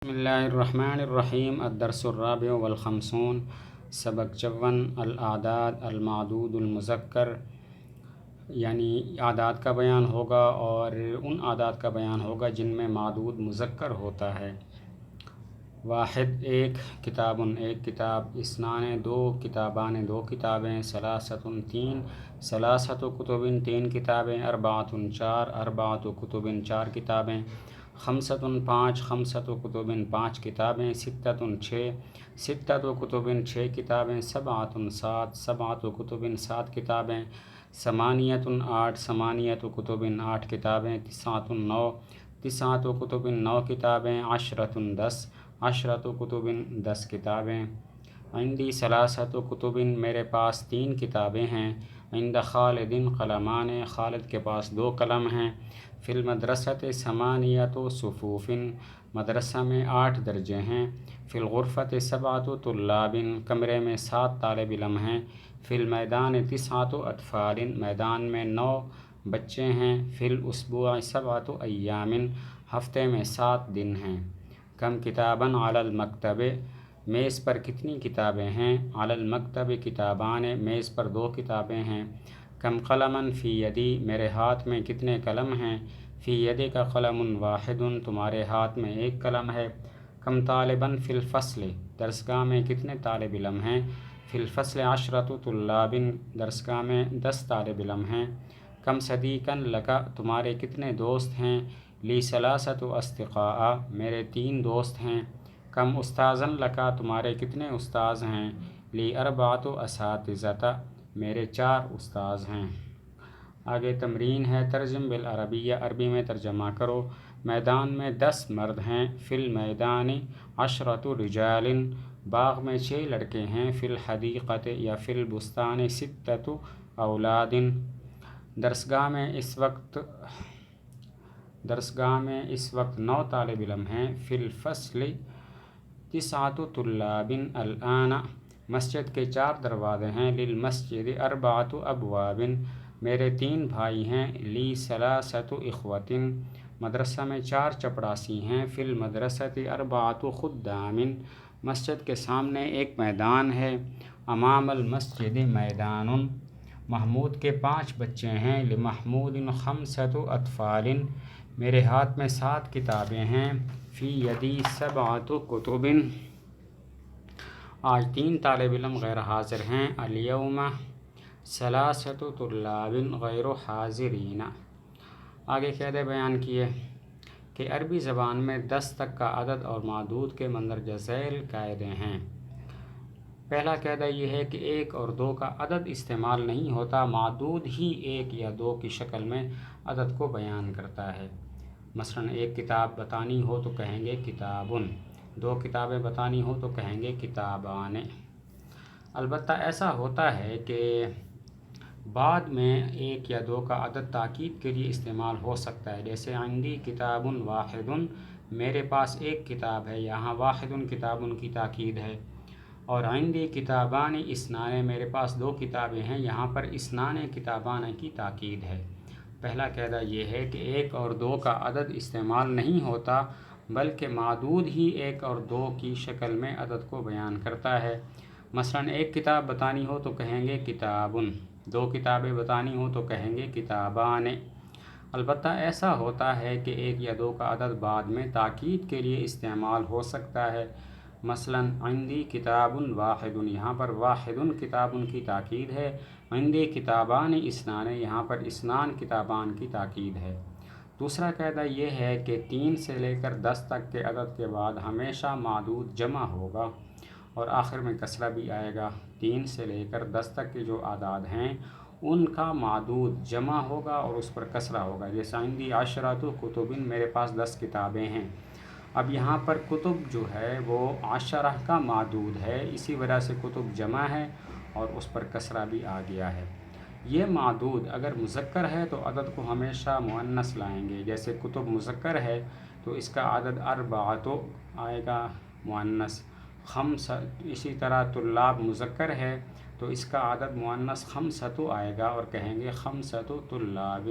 بسم اللہ الرحمن الرحیم الدرس الرابع والخمسون سبق 54 الاعداد المعدود المذکر، یعنی اعداد کا بیان ہوگا اور ان اعداد کا بیان ہوگا جن میں معدود مذکر ہوتا ہے۔ واحد ایک، کتاب ایک کتاب، اثنان دو، کتابان دو کتابیں، ثلاثۃ تین، ثلاثۃ کتب تین کتابیں، اربعۃ چار، اربعۃ کتب چار کتابیں، خمسۃ پانچ، خمسۃ کتب پانچ کتابیں، ستۃ چھ، ستۃ کتب چھ کتابیں، سبعۃ سات، سبعۃ کتب سات کتابیں، ثمانیۃ آٹھ، ثمانیۃ کتب آٹھ کتابیں، تسعۃ نو، تسعۃ کتب نو کتابیں، عشرۃ دس، عشرۃ کتب دس کتابیں۔ عندی ثلاثۃ کتب، میرے پاس تین کتابیں ہیں۔ عند خالد قلمان، خالد کے پاس دو قلم ہیں۔ فی المدرسۃ ثمانیۃ صفوف، مدرسہ میں 8 درجے ہیں۔ فی الغرفۃ سبعۃ طلاب، کمرے میں 7 طالب علم ہیں۔ فی المیدان تسعۃ اطفال، میدان میں 9 بچے ہیں۔ فی الاسبوع سبعۃ ایام، ہفتے میں 7 دن ہیں۔ کم کتاباً علی المکتب، میز پر کتنی کتابیں ہیں؟ علی المکتب کتابان، میز پر 2 کتابیں ہیں۔ کم قلماً فی یدی، میرے ہاتھ میں کتنے قلم ہیں؟ فی یدک قلم واحد، تمہارے ہاتھ میں 1 قلم ہے۔ کم طالباً فی الفصل، درسگاہ میں کتنے طالب علم ہیں؟ فی الفصل عشرۃ طلاب، درسگاہ میں 10 طالب علم ہیں۔ کم صدیقاً لک، تمہارے کتنے دوست ہیں؟ لی ثلاثۃ اصدقاء، میرے 3 دوست ہیں۔ کم استاذاً لک، تمہارے کتنے استاذ ہیں؟ لی اربعۃ اساتذۃ، میرے 4 استاذ ہیں۔ آگے تمرین ہے، ترجم بالعربیہ، عربی میں ترجمہ کرو۔ میدان میں 10 مرد ہیں۔ فی المیدان عشرۃ رجال، باغ میں 6 لڑکے ہیں۔ فی الحدیقۃ یا فی البستان ستۃ اولاد، درسگاہ میں اس وقت 9 طالب علم ہیں۔ فی الفصل تسعۃ طلاب الآن، مسجد کے 4 دروازے ہیں۔ للمسجد اربعۃ ابواب، میرے 3 بھائی ہیں۔ لی ثلاثۃ اخوۃ، مدرسہ میں 4 چپڑاسی ہیں۔ فی المدرسۃ اربعۃ خدام، مسجد کے سامنے 1 میدان ہے۔ امام المسجد میدان، محمود کے 5 بچے ہیں۔ لمحمود خمسۃ اطفال، میرے ہاتھ میں 7 کتابیں ہیں۔ فی یدی سبعۃ کتب، آج 3 طالب علم غیر حاضر ہیں۔ الیوم ثلاثۃ طلاب غیر حاضرین۔ آگے قاعدے بیان کیے کہ عربی زبان میں 10 تک کا عدد اور معدود کے مندرجہ ذیل قاعدے ہیں۔ پہلا قاعدہ یہ ہے کہ 1 اور 2 کا عدد استعمال نہیں ہوتا، معدود ہی 1 یا 2 کی شکل میں عدد کو بیان کرتا ہے۔ مثلاً 1 کتاب بتانی ہو تو کہیں گے کتابن، 2 کتابیں بتانی ہو تو کہیں گے کتابان۔ البتہ ایسا ہوتا ہے کہ بعد میں 1 یا 2 کا عدد تاکید کے لیے استعمال ہو سکتا ہے، جیسے عندی کتاب واحد، میرے پاس 1 کتاب ہے، یہاں واحد کتاب کی تاکید ہے۔ اور عندی کتابان اثنان، میرے پاس 2 کتابیں ہیں، یہاں پر اثنان کتابان کی تاکید ہے۔ پہلا قاعدہ یہ ہے کہ 1 اور 2 کا عدد استعمال نہیں ہوتا، بلکہ معدود ہی 1 اور 2 کی شکل میں عدد کو بیان کرتا ہے۔ مثلاً 1 کتاب بتانی ہو تو کہیں گے کتابن، 2 کتابیں بتانی ہو تو کہیں گے کتابان۔ البتہ ایسا ہوتا ہے کہ 1 یا 2 کا عدد بعد میں تاکید کے لیے استعمال ہو سکتا ہے۔ مثلاً عندی کتاب واحد، یہاں پر واحد کتاب کی تاکید ہے۔ عندی کتابان اثنان، یہاں پر اثنان کتابان کی تاکید ہے۔ دوسرا قاعدہ یہ ہے کہ 3 سے لے کر 10 تک کے عدد کے بعد ہمیشہ معدود جمع ہوگا اور آخر میں کسرہ بھی آئے گا۔ 3 سے لے کر 10 تک کے جو اعداد ہیں ان کا معدود جمع ہوگا اور اس پر کسرہ ہوگا، جیسے عندی عشرۃ کتب، میرے پاس 10 کتابیں ہیں۔ اب یہاں پر کتب جو ہے وہ 10 کا معدود ہے، اسی وجہ سے کتب جمع ہے اور اس پر کسرہ بھی آ گیا ہے۔ یہ معدود اگر مذکر ہے تو عدد کو ہمیشہ مؤنث لائیں گے، جیسے کتب مذکر ہے تو اس کا عدد اربعۃ آئے گا مؤنث، اسی طرح طلاب مذکر ہے تو اس کا عدد مؤنث خمسۃ آئے گا اور کہیں گے خمسۃ طلاب۔